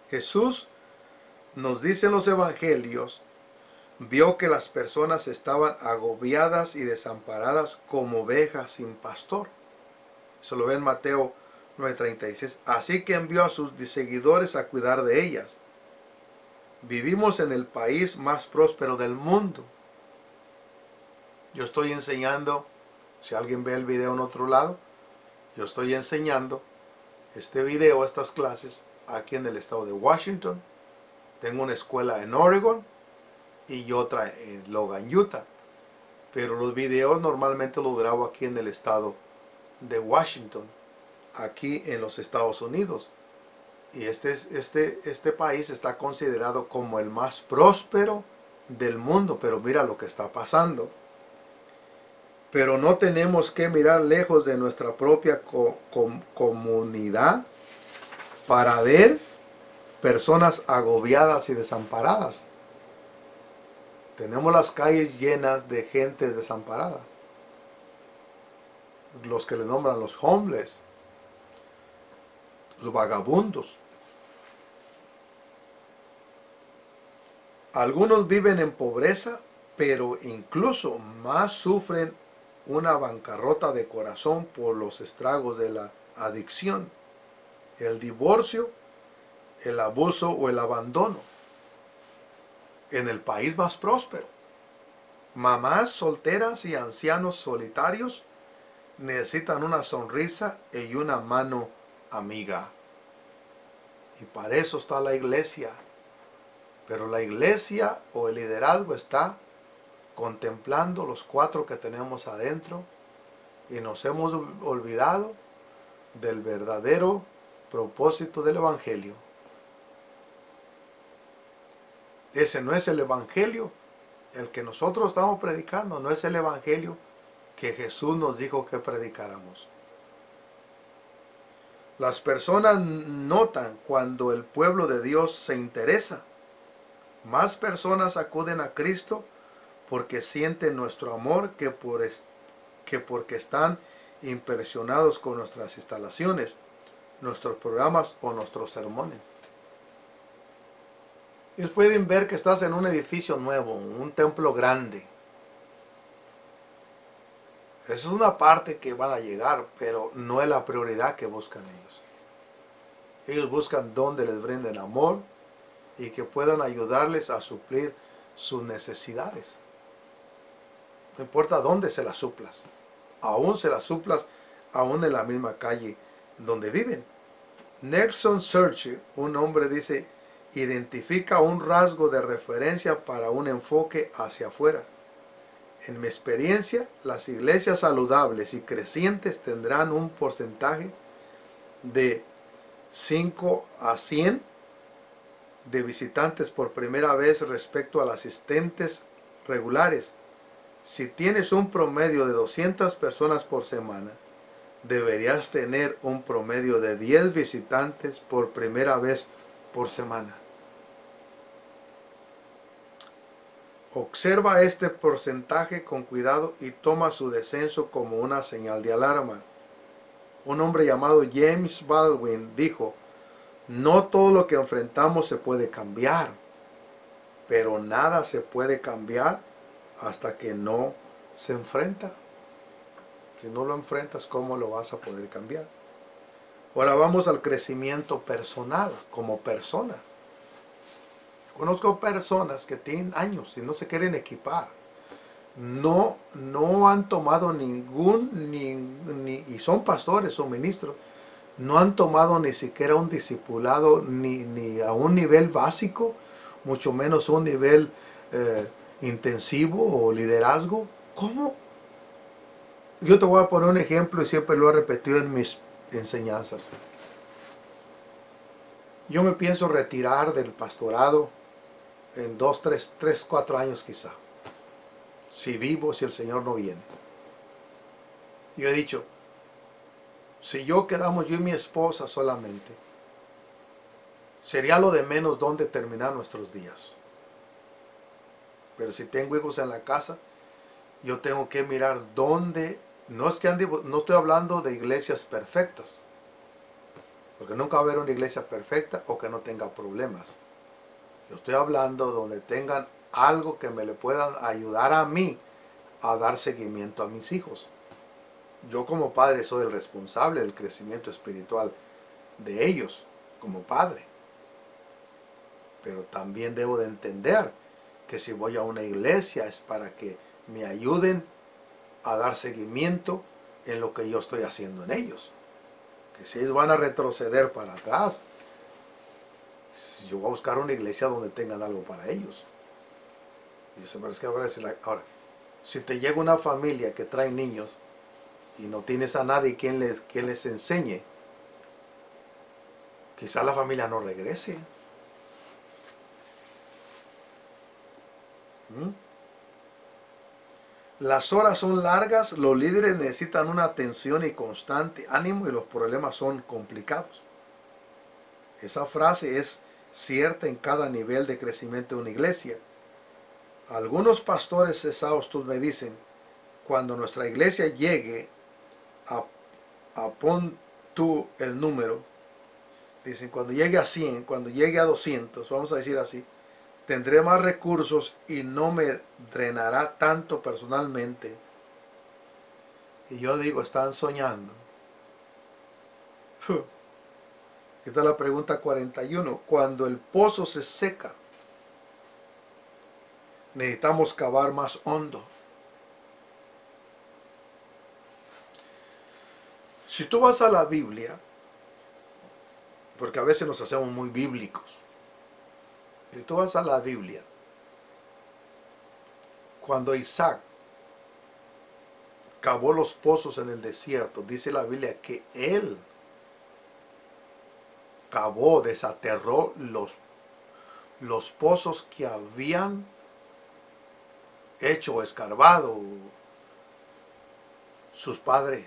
en los evangelios, vio que las personas estaban agobiadas y desamparadas como ovejas sin pastor. Eso lo ve en Mateo 9:36. Así que envió a sus seguidores a cuidar de ellas. Vivimos en el país más próspero del mundo. Yo estoy enseñando, si alguien ve el video en otro lado, yo estoy enseñando este video, estas clases, aquí en el estado de Washington. Tengo una escuela en Oregon y otra en Logan, Utah. Pero los videos normalmente los grabo aquí en el estado de Washington, aquí en los Estados Unidos. Y este país está considerado como el más próspero del mundo, pero mira lo que está pasando. Pero no tenemos que mirar lejos de nuestra propia comunidad para ver personas agobiadas y desamparadas. Tenemos las calles llenas de gente desamparada. Los que le nombran los homeless, los vagabundos. Algunos viven en pobreza, pero incluso más sufren una bancarrota de corazón por los estragos de la adicción, el divorcio, el abuso o el abandono. En el país más próspero, mamás solteras y ancianos solitarios necesitan una sonrisa y una mano amiga. Y para eso está la iglesia. Pero la iglesia o el liderazgo está contemplando los 4 que tenemos adentro y nos hemos olvidado del verdadero propósito del evangelio. Ese no es el evangelio el que nosotros estamos predicando, no es el evangelio que Jesús nos dijo que predicáramos. Las personas notan cuando el pueblo de Dios se interesa. Más personas acuden a Cristo porque sienten nuestro amor que porque están impresionados con nuestras instalaciones, nuestros programas o nuestros sermones. Ellos pueden ver que estás en un edificio nuevo, un templo grande. Esa es una parte que van a llegar, pero no es la prioridad que buscan ellos. Ellos buscan donde les brinden amor y que puedan ayudarles a suplir sus necesidades. No importa dónde se las suplas. Aún se las suplas, aún en la misma calle donde viven. Nelson Search, un hombre, dice, identifica un rasgo de referencia para un enfoque hacia afuera. En mi experiencia, las iglesias saludables y crecientes tendrán un porcentaje de 5 a 100 de visitantes por primera vez respecto a las asistentes regulares. Si tienes un promedio de 200 personas por semana, deberías tener un promedio de 10 visitantes por primera vez por semana. Observa este porcentaje con cuidado y toma su descenso como una señal de alarma. Un hombre llamado James Baldwin dijo, no todo lo que enfrentamos se puede cambiar, pero nada se puede cambiar hasta que no se enfrenta. Si no lo enfrentas, ¿cómo lo vas a poder cambiar? Ahora vamos al crecimiento personal, como persona. Conozco personas que tienen años y no se quieren equipar. No han tomado y son pastores o ministros, no han tomado ni siquiera un discipulado ni a un nivel básico, mucho menos un nivel intensivo o liderazgo. ¿Cómo? Yo te voy a poner un ejemplo y siempre lo he repetido en mis enseñanzas. Yo me pienso retirar del pastorado en 2, 3, 4 años quizá. Si vivo, si el Señor no viene. Yo he dicho, si quedamos yo y mi esposa solamente, sería lo de menos donde terminar nuestros días. Pero si tengo hijos en la casa, yo tengo que mirar dónde. No estoy hablando de iglesias perfectas, porque nunca va a haber una iglesia perfecta o que no tenga problemas. Yo estoy hablando donde tengan algo que me le puedan ayudar a mí a dar seguimiento a mis hijos. Yo como padre soy el responsable del crecimiento espiritual de ellos, como padre. Pero también debo de entender que si voy a una iglesia es para que me ayuden a dar seguimiento en lo que yo estoy haciendo en ellos. Que si ellos van a retroceder para atrás, yo voy a buscar una iglesia donde tengan algo para ellos. Y eso es que ahora, si te llega una familia que trae niños y no tienes a nadie quien les enseñe, quizás la familia no regrese. Las horas son largas, los líderes necesitan una atención y constante ánimo y los problemas son complicados. Esa frase es cierta en cada nivel de crecimiento de una iglesia. Algunos pastores exhaustos me dicen, cuando nuestra iglesia llegue pon tú el número, dicen cuando llegue a 100, cuando llegue a 200, vamos a decir así, tendré más recursos y no me drenará tanto personalmente. Y yo digo, están soñando. Esta es la pregunta 41. Cuando el pozo se seca, necesitamos cavar más hondo. Si tú vas a la Biblia, porque a veces nos hacemos muy bíblicos. Y tú vas a la Biblia, cuando Isaac cavó los pozos en el desierto, dice la Biblia que él cavó, desaterró los pozos que habían hecho o escarbado sus padres.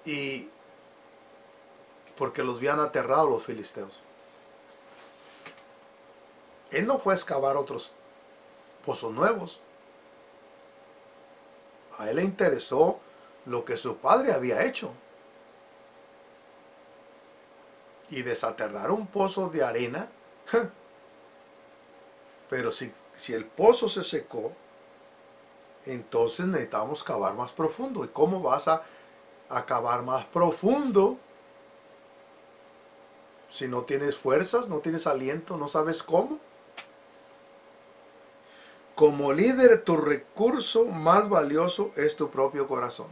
Y porque los habían aterrado los filisteos. Él no fue a excavar otros pozos nuevos. A él le interesó lo que su padre había hecho. Y desaterrar un pozo de arena. Pero si el pozo se secó, entonces necesitamos cavar más profundo. ¿Y cómo vas a cavar más profundo si no tienes fuerzas, no tienes aliento, no sabes cómo? Como líder, tu recurso más valioso es tu propio corazón.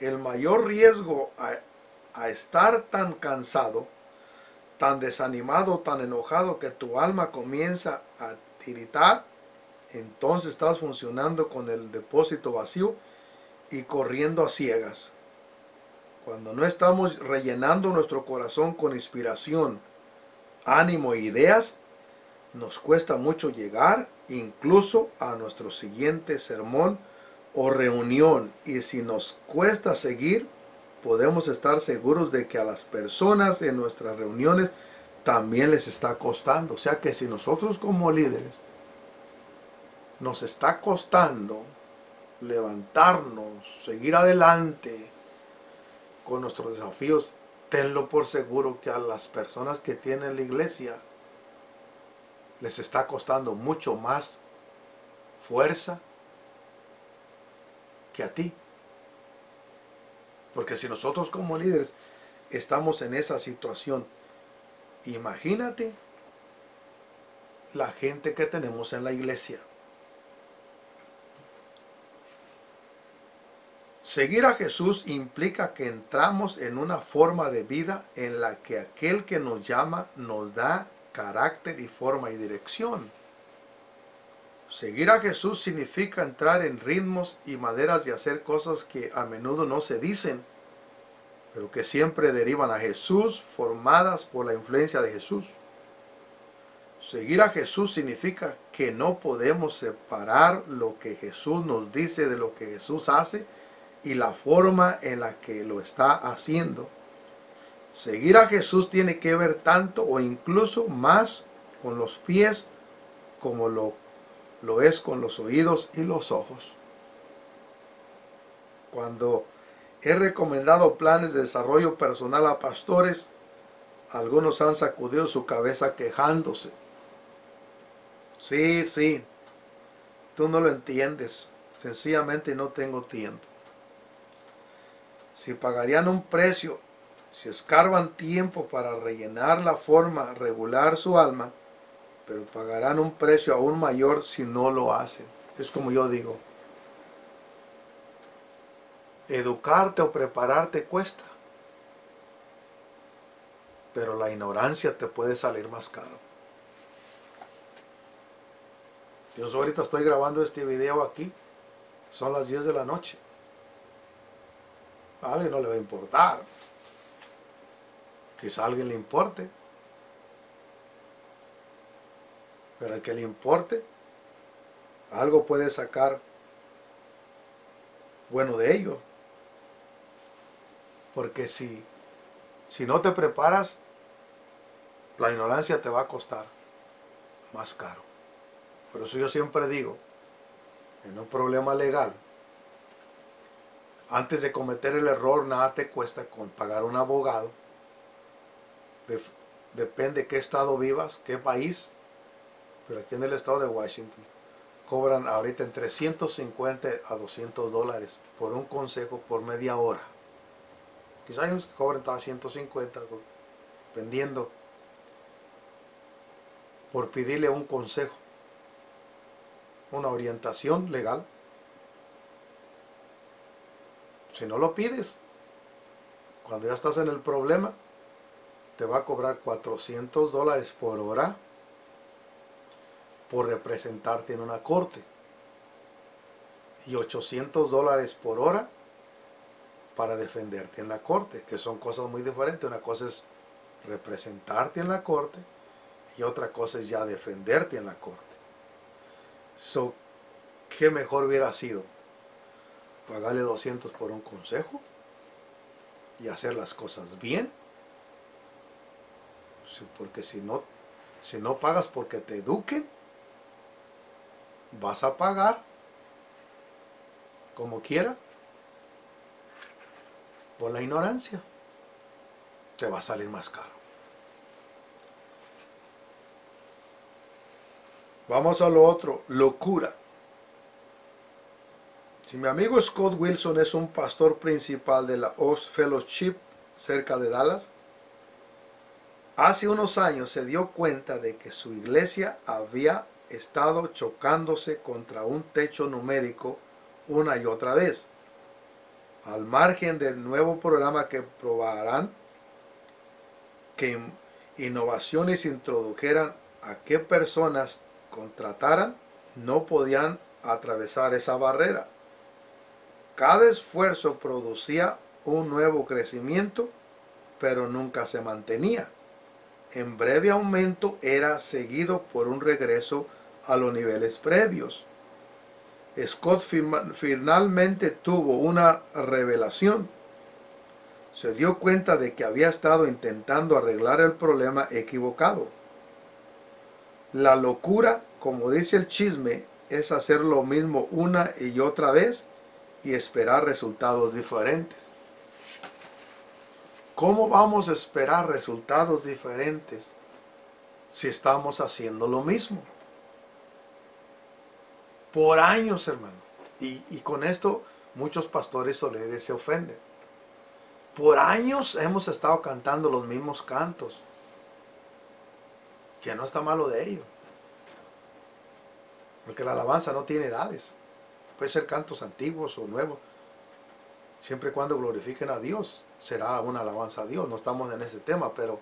El mayor riesgo a estar tan cansado, tan desanimado, tan enojado que tu alma comienza a tiritar, entonces estás funcionando con el depósito vacío y corriendo a ciegas. Cuando no estamos rellenando nuestro corazón con inspiración, ánimo e ideas, nos cuesta mucho llegar incluso a nuestro siguiente sermón o reunión. Y si nos cuesta seguir, podemos estar seguros de que a las personas en nuestras reuniones también les está costando. O sea que si nosotros como líderes nos está costando levantarnos, seguir adelante con nuestros desafíos, tenlo por seguro que a las personas que tienen la iglesia les está costando mucho más fuerza que a ti. Porque si nosotros como líderes estamos en esa situación, imagínate la gente que tenemos en la iglesia. Seguir a Jesús implica que entramos en una forma de vida en la que aquel que nos llama nos da carácter y forma y dirección. Seguir a Jesús significa entrar en ritmos y maneras de hacer cosas que a menudo no se dicen, pero que siempre derivan a Jesús, formadas por la influencia de Jesús. Seguir a Jesús significa que no podemos separar lo que Jesús nos dice de lo que Jesús hace y la forma en la que lo está haciendo. Seguir a Jesús tiene que ver tanto o incluso más con los pies como lo es con los oídos y los ojos. Cuando he recomendado planes de desarrollo personal a pastores, algunos han sacudido su cabeza quejándose. Sí, tú no lo entiendes, sencillamente no tengo tiempo. Si pagarían un precio, si escarban tiempo para rellenar la forma regular su alma, pero pagarán un precio aún mayor si no lo hacen. Es como yo digo, educarte o prepararte cuesta, pero la ignorancia te puede salir más caro. Yo ahorita estoy grabando este video aquí, son las 10 de la noche. A alguien no le va a importar, quizá a alguien le importe, pero al que le importe, algo puede sacar bueno de ello. Porque si no te preparas, la ignorancia te va a costar más caro. Por eso yo siempre digo, en un problema legal, antes de cometer el error, nada te cuesta con pagar un abogado. Depende qué estado vivas, qué país, pero aquí en el estado de Washington cobran ahorita entre 150 a 200 dólares por un consejo por media hora. Quizás hay unos que cobran hasta 150, dependiendo, por pedirle un consejo, una orientación legal. Si no lo pides, Cuando ya estás en el problema, te va a cobrar $400 por hora por representarte en una corte. Y $800 por hora para defenderte en la corte, que son cosas muy diferentes. Una cosa es representarte en la corte y otra cosa es ya defenderte en la corte. So, ¿qué mejor hubiera sido? Pagarle 200 por un consejo y hacer las cosas bien. Porque si no pagas porque te eduquen, vas a pagar como quiera por la ignorancia. Te va a salir más caro. Vamos a lo otro, locura. Si mi amigo Scott Wilson es un pastor principal de la Oaks Fellowship cerca de Dallas, hace unos años se dio cuenta de que su iglesia había estado chocándose contra un techo numérico una y otra vez. Al margen del nuevo programa que probarán que innovaciones introdujeran a qué personas contrataran, no podían atravesar esa barrera. Cada esfuerzo producía un nuevo crecimiento, pero nunca se mantenía. En breve aumento era seguido por un regreso a los niveles previos. Scott finalmente tuvo una revelación. Se dio cuenta de que había estado intentando arreglar el problema equivocado. La locura, como dice el chisme, es hacer lo mismo una y otra vez y esperar resultados diferentes. ¿Cómo vamos a esperar resultados diferentes si estamos haciendo lo mismo? Por años, hermano. Y con esto muchos pastores soleres se ofenden. Por años hemos estado cantando los mismos cantos. Que no está malo de ello. Porque la alabanza no tiene edades. Puede ser cantos antiguos o nuevos. Siempre y cuando glorifiquen a Dios, será una alabanza a Dios. No estamos en ese tema, pero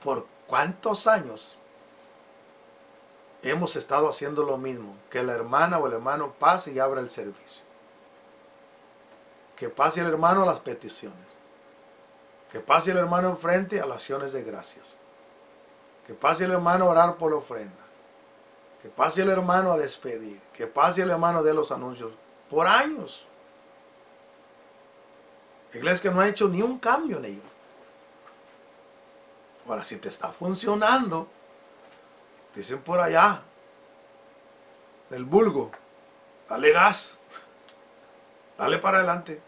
¿por cuántos años hemos estado haciendo lo mismo? Que la hermana o el hermano pase y abra el servicio. Que pase el hermano a las peticiones. Que pase el hermano enfrente a las acciones de gracias. Que pase el hermano a orar por la ofrenda. Que pase el hermano a despedir. Que pase el hermano de los anuncios. Por años. La iglesia que no ha hecho ni un cambio en ello. Ahora, si te está funcionando, dicen por allá, del vulgo, dale gas, dale para adelante.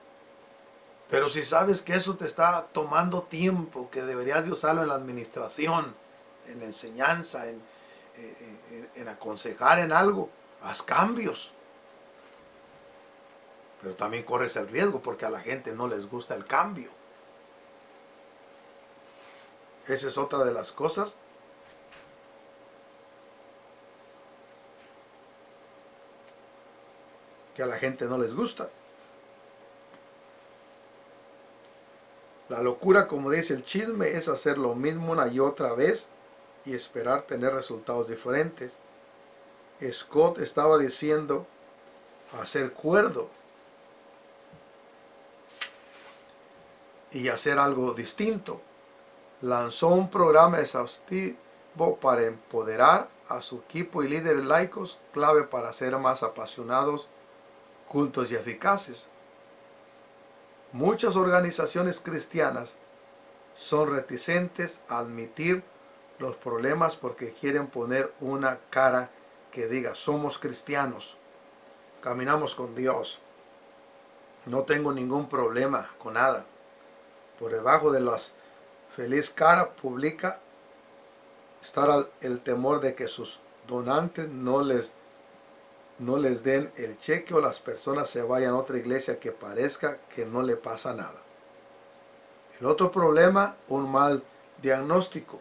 Pero si sabes que eso te está tomando tiempo, que deberías de usarlo en la administración, en la enseñanza, en aconsejar en algo, haz cambios. Pero también corres el riesgo porque a la gente no les gusta el cambio. Esa es otra de las cosas. Que a la gente no les gusta. La locura, como dice el chisme, es hacer lo mismo una y otra vez y esperar tener resultados diferentes. Scott estaba diciendo hacer cuerdo y hacer algo distinto. Lanzó un programa exhaustivo para empoderar a su equipo y líderes laicos, clave para ser más apasionados, cultos y eficaces. Muchas organizaciones cristianas son reticentes a admitir los problemas porque quieren poner una cara que diga: somos cristianos, caminamos con Dios, no tengo ningún problema con nada. Por debajo de las feliz cara pública está el temor de que sus donantes no les den el cheque o las personas se vayan a otra iglesia que parezca que no le pasa nada. El otro problema, un mal diagnóstico.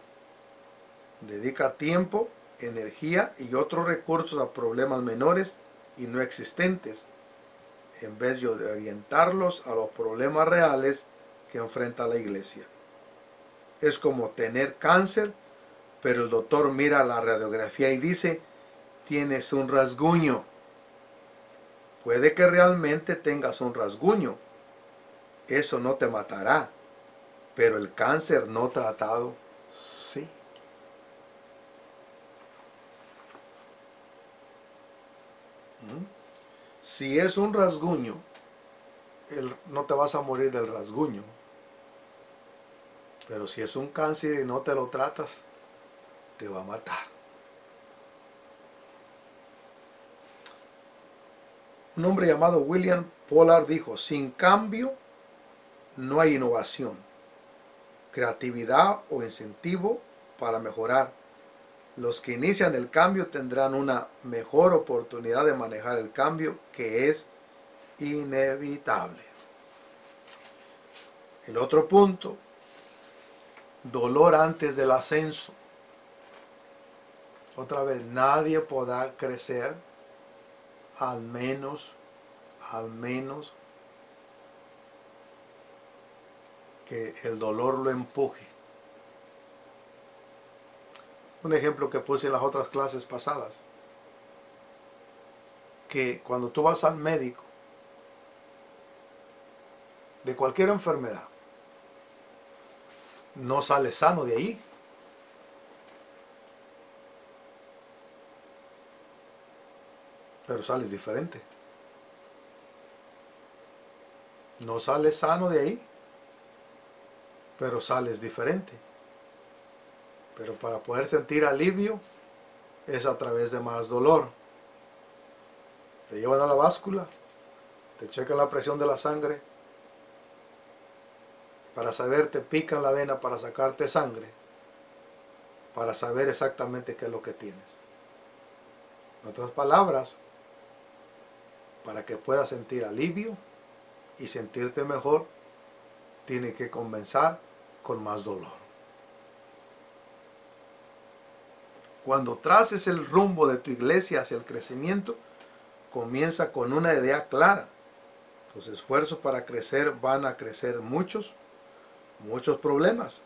Dedica tiempo, energía y otros recursos a problemas menores y no existentes, en vez de orientarlos a los problemas reales que enfrenta la iglesia. Es como tener cáncer, pero el doctor mira la radiografía y dice, tienes un rasguño. Puede que realmente tengas un rasguño. Eso no te matará. Pero el cáncer no tratado, sí. Si es un rasguño, no te vas a morir del rasguño. Pero si es un cáncer y no te lo tratas, te va a matar. Un hombre llamado William Pollard dijo, sin cambio no hay innovación, creatividad o incentivo para mejorar. Los que inician el cambio tendrán una mejor oportunidad de manejar el cambio que es inevitable. El otro punto, dolor antes del ascenso. Otra vez, nadie podrá crecer al menos que el dolor lo empuje. Un ejemplo que puse en las otras clases pasadas, que cuando tú vas al médico de cualquier enfermedad, no sales sano de ahí. Pero sales diferente. No sales sano de ahí, pero sales diferente. Pero para poder sentir alivio es a través de más dolor. Te llevan a la báscula, te checan la presión de la sangre, para saber te pican la vena para sacarte sangre, para saber exactamente qué es lo que tienes. En otras palabras, para que puedas sentir alivio y sentirte mejor, tiene que comenzar con más dolor. Cuando traces el rumbo de tu iglesia hacia el crecimiento, comienza con una idea clara. Tus esfuerzos para crecer van a crecer muchos problemas.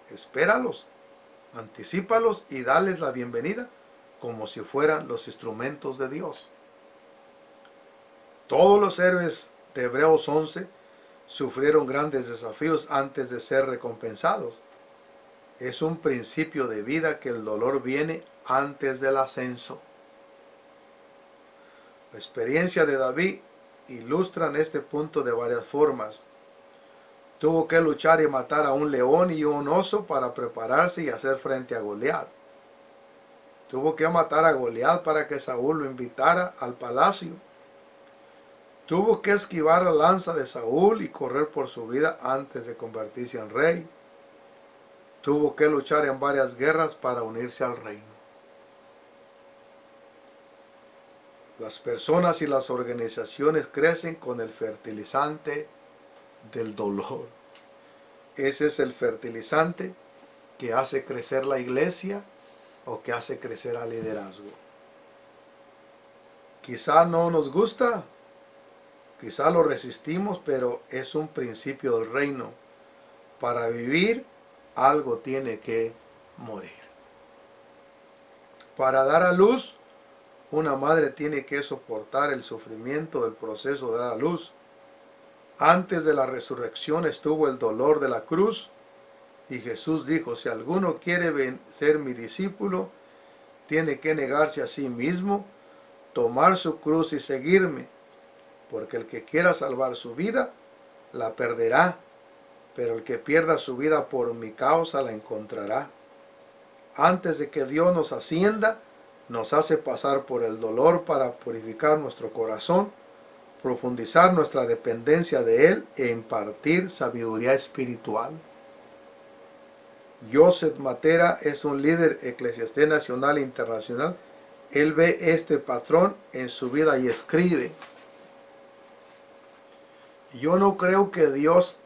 Espéralos, anticípalos y dales la bienvenida como si fueran los instrumentos de Dios. Todos los héroes de Hebreos 11 sufrieron grandes desafíos antes de ser recompensados. Es un principio de vida que el dolor viene antes del ascenso. La experiencia de David ilustra este punto de varias formas. Tuvo que luchar y matar a un león y un oso para prepararse y hacer frente a Goliat. Tuvo que matar a Goliat para que Saúl lo invitara al palacio. Tuvo que esquivar la lanza de Saúl y correr por su vida antes de convertirse en rey. Tuvo que luchar en varias guerras para unirse al reino. Las personas y las organizaciones crecen con el fertilizante del dolor. Ese es el fertilizante que hace crecer la iglesia o que hace crecer al liderazgo. Quizá no nos gusta, quizá lo resistimos, pero es un principio del reino. Para vivir, algo tiene que morir. Para dar a luz, una madre tiene que soportar el sufrimiento del proceso de dar a luz. Antes de la resurrección estuvo el dolor de la cruz y Jesús dijo, si alguno quiere ser mi discípulo, tiene que negarse a sí mismo, tomar su cruz y seguirme, porque el que quiera salvar su vida, la perderá, pero el que pierda su vida por mi causa la encontrará. Antes de que Dios nos ascienda, nos hace pasar por el dolor para purificar nuestro corazón, profundizar nuestra dependencia de Él e impartir sabiduría espiritual. Joseph Matera es un líder eclesiastés nacional e internacional. Él ve este patrón en su vida y escribe: yo no creo que Dios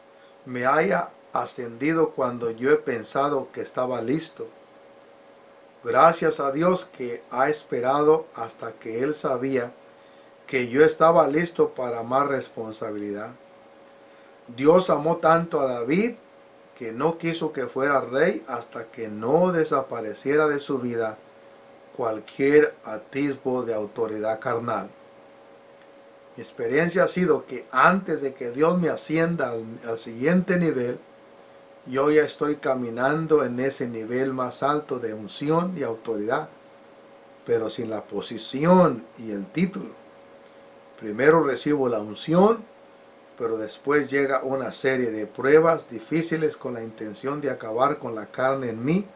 me haya ascendido cuando yo he pensado que estaba listo. Gracias a Dios que ha esperado hasta que Él sabía que yo estaba listo para más responsabilidad. Dios amó tanto a David que no quiso que fuera rey hasta que no desapareciera de su vida cualquier atisbo de autoridad carnal. Mi experiencia ha sido que antes de que Dios me ascienda al siguiente nivel, yo ya estoy caminando en ese nivel más alto de unción y autoridad, pero sin la posición y el título. Primero recibo la unción, pero después llega una serie de pruebas difíciles con la intención de acabar con la carne en mí,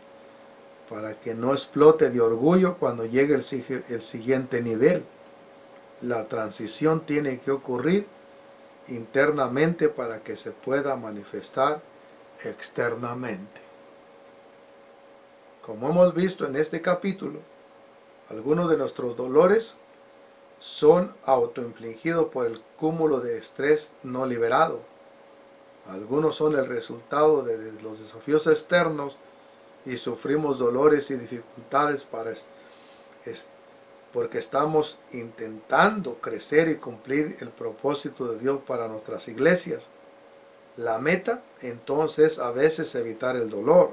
para que no explote de orgullo cuando llegue el siguiente nivel. La transición tiene que ocurrir internamente para que se pueda manifestar externamente. Como hemos visto en este capítulo, algunos de nuestros dolores son autoinfligidos por el cúmulo de estrés no liberado. Algunos son el resultado de los desafíos externos y sufrimos dolores y dificultades porque estamos intentando crecer y cumplir el propósito de Dios para nuestras iglesias. La meta entonces a veces evitar el dolor,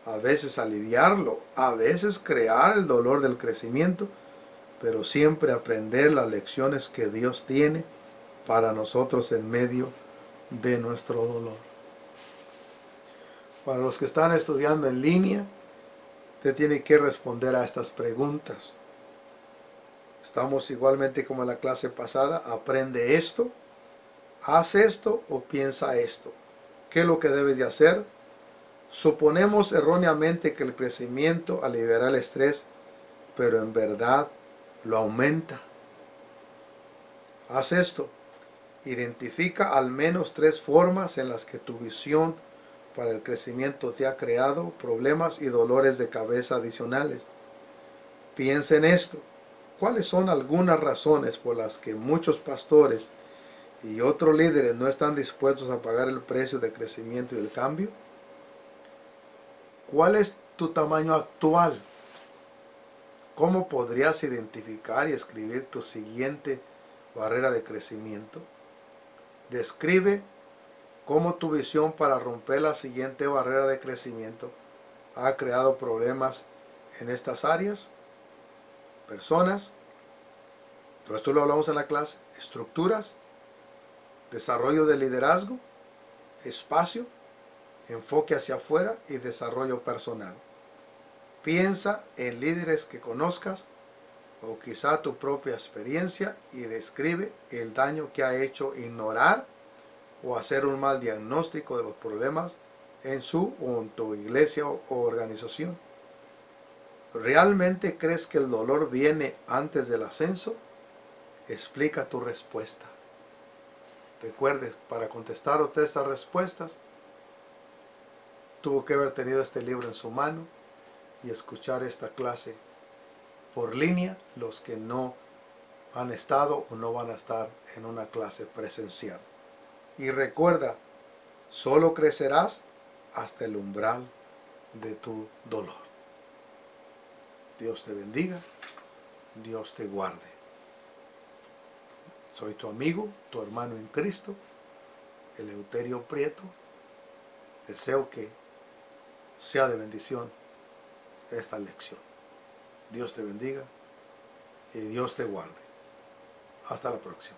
a veces aliviarlo, a veces crear el dolor del crecimiento, pero siempre aprender las lecciones que Dios tiene para nosotros en medio de nuestro dolor. Para los que están estudiando en línea, usted tiene que responder a estas preguntas. Estamos igualmente como en la clase pasada, aprende esto, haz esto o piensa esto. ¿Qué es lo que debes de hacer? Suponemos erróneamente que el crecimiento aliviará el estrés, pero en verdad lo aumenta. Haz esto. Identifica al menos 3 formas en las que tu visión para el crecimiento te ha creado problemas y dolores de cabeza adicionales. Piensa en esto. ¿Cuáles son algunas razones por las que muchos pastores y otros líderes no están dispuestos a pagar el precio de crecimiento y el cambio? ¿Cuál es tu tamaño actual? ¿Cómo podrías identificar y escribir tu siguiente barrera de crecimiento? Describe cómo tu visión para romper la siguiente barrera de crecimiento ha creado problemas en estas áreas, personas, todo esto lo hablamos en la clase, estructuras, desarrollo de liderazgo, espacio, enfoque hacia afuera y desarrollo personal. Piensa en líderes que conozcas o quizá tu propia experiencia y describe el daño que ha hecho ignorar o hacer un mal diagnóstico de los problemas en su o en tu iglesia o organización. ¿Realmente crees que el dolor viene antes del ascenso? Explica tu respuesta. Recuerde, para contestar a usted estas respuestas, tuvo que haber tenido este libro en su mano y escuchar esta clase por línea, los que no han estado o no van a estar en una clase presencial. Y recuerda, solo crecerás hasta el umbral de tu dolor. Dios te bendiga, Dios te guarde. Soy tu amigo, tu hermano en Cristo, Eleuterio Prieto. Deseo que sea de bendición esta lección. Dios te bendiga y Dios te guarde. Hasta la próxima.